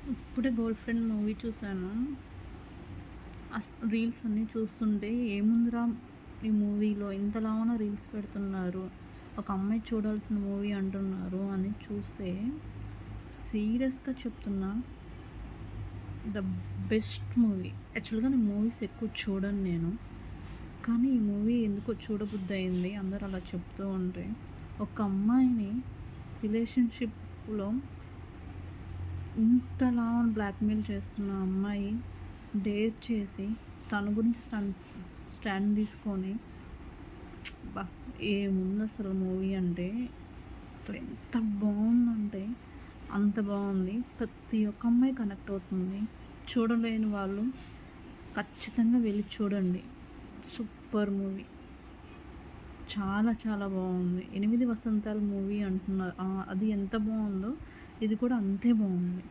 ఇప్పుడే 'girl friend' movie చూసాను. Reels అన్నీ చూస్తుంటే ఏముందిరా ఈ మూవీలో ఇంతలాన రీల్స్ పెడుతున్నారు. ఒక అమ్మాయి చూడాల్సిన మూవీ అంటున్నారు అని చూస్తే సీరియస్‌గా చెప్తున్నా ద బెస్ట్ మూవీ. యాక్చువల్‌గా నేను మూవీస్ ఎక్కువ చూడను నేను. కానీ ఈ మూవీ ఎందుకో చూడబుద్దయింది అందరూ అలా చెప్తూ ఉంటే. ఒక అమ్మాయిని రిలేషన్‌షిప్‌లో ఇంతలా బ్లాక్‌మెయిల్ చేస్తున్న అమ్మాయి డేర్ చేసి తన గురించి స్టాండ్ తీసుకొని అబ్బా! ఏముందసలు మూవీ అంటే అసలు ఎంత బావుందంటే అంత బావుంది. ప్రతి ఒక్క అమ్మాయి కనెక్ట్ అవుతుంది. చూడలేని వాళ్ళు ఖచ్చితంగా వెళ్లి చూడండి. Super movie. చాలా చాలా బావుంది. 8 వసంతాలు మూవీ అంటున్నారు. అది ఎంత బావుందో ఇది కూడా అంతే బావుంది.